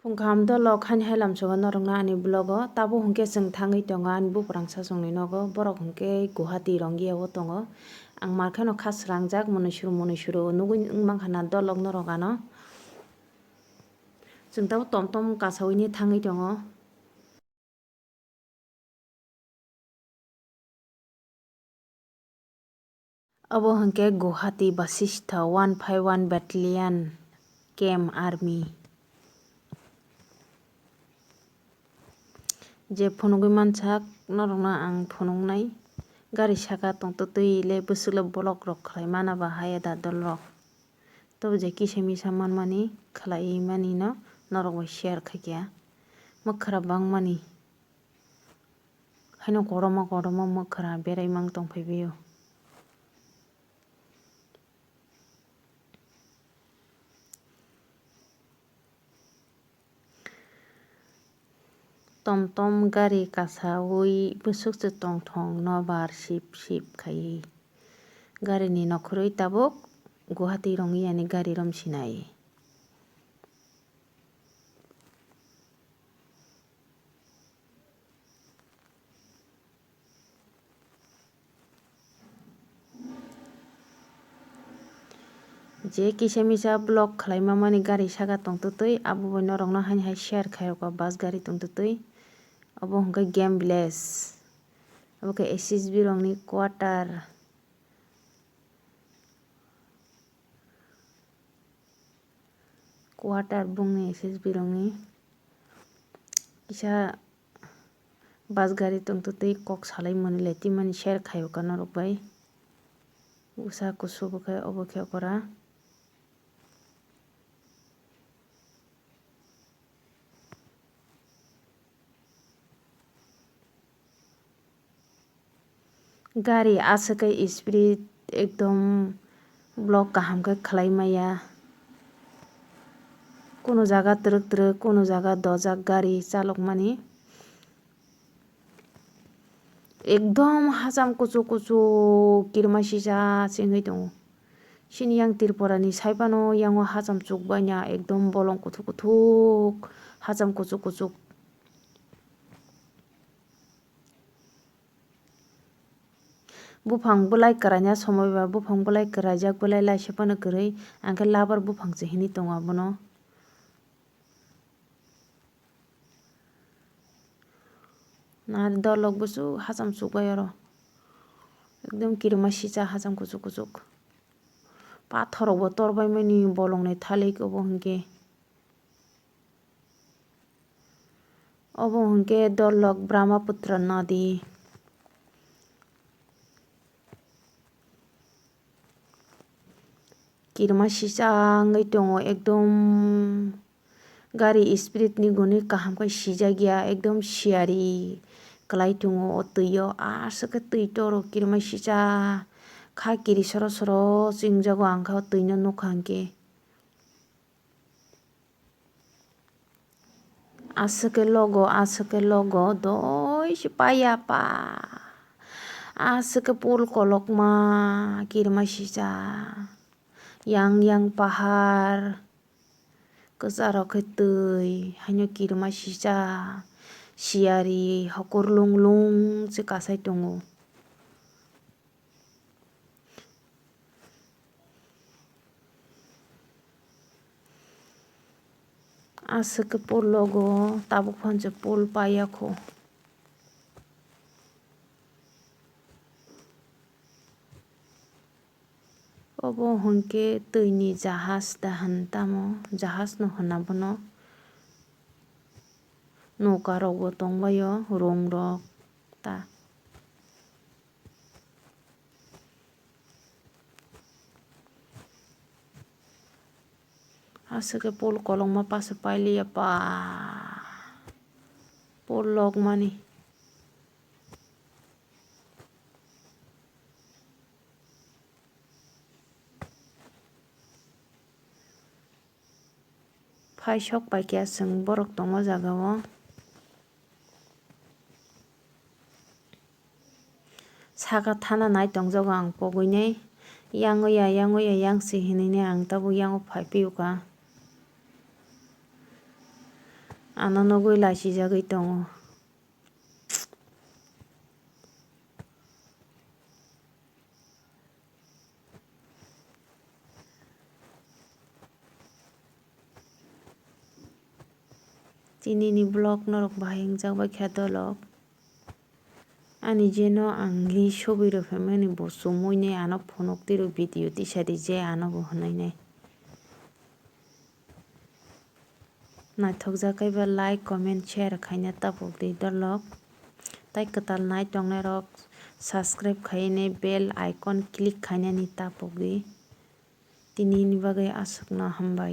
Phungkham dolok han hailam soga norokna ani blogo tabo hingke chwng thangui tongo ani buphang sachongni nogo borok hingke Guwahati rongya o tongo ang markhai no kha srangjak monoisoro nugui wngmangkha na dolok norok ano chwng tabo tomtom kasaoui thangui tongo. Obo hingke Guwahati Basistha 151 Battalion Camp Army. Je phunugui mansak norokno ang phunuknai gari saka tongtwtwi le bwswk block rok khlai mana ba hayada dol rok tobo je kisa misa manmani khlai mani no norok bai share khaikha mwkhra bangmani haino kotorma kotorma mwkhra berai mang tongfaibio. Tomtom gari kasaoui bwswkchu tongthong nobar sip sip khaiui gari ni nokhorui tabuk Guwahati rongya ni gari romsinai. Je kisa misa block khlaima mani gari saka tongtwtwi abo bai norok no haini hai share khaioka bus gari tongtwtwi obo hingke game village obo khe SSB rokni quarter. Quarter bungni SSB rokni kisa bus gari tongtwtwi kok salai monoi timani share khaioka norok bai usa kusu bo khe obo khe okora. Gari aswkei speed ekdom block kaham khe khlai maya kono jaga trwk trwk kono jaga dojak gari chalokmani ekdom hacham kuchuk kuchuk kirmasicha chengui tongo chini yang Tripura ni saibano yang o hacham chukbaina ekdom bolong kuthuk kuthuk hacham kuchuk kuchuk. Buphang blai kwraina somoi ba buphang blai kwraijak blai laisa phano kwrwi angkhe labar buphangchi hinui tongo abono. Nari dolok bwswk hacham chukbai oro ekdom kirmasicha hacham kuchuk kuchuk pathor rok bo torbaimani bolong ni thalik obo hingke. Obo hingke dolok Brahmaputra Nodi. Kirmasicha wngui tongo ekdom gari speed ni guni kaham khe sijakya ekdom siyari kwlai tongo o twi o aswkhe twi toro kirmasicha kha kiri soro soro chingjago angkhe o twi no nukha hinkhe. Aswkhe logo doi se paya pa aswkhe pool kolokma kirmasicha yang pahar kwcharo khe twi haino kirmasicha siyari hokur lung lung che kachai tongo. Aswkhe pool logo tabuk fansuk pool payakho. Obo hingke twi ni jahaj dahan tamo jahaj no hina bono nauka rok bo tongbai o room rok ta. Aswkhe pool kologma paso pailiya pa pool logmani. Paisok paikya chwng borok tongo o jagao saka thana nai tongjago ang poguinai yang yangsi hinui ang tabuk yang o phaipiuka. Ano nogoi lasijagoi tongo. Tinini vlog norok bahai ungjak bai khe dolok. Ani jeno ang li sobi rok phaimani bo chumui nei ano phunuk tirok video tisari je ano bo hinui nei. Naithokjak kaiba like comment share khaina tapukdi dolok. Tai kwtal nai tongnai rok subscribe khainai bell icon click khainani tapukdi. Tinini bagui asukno hambai.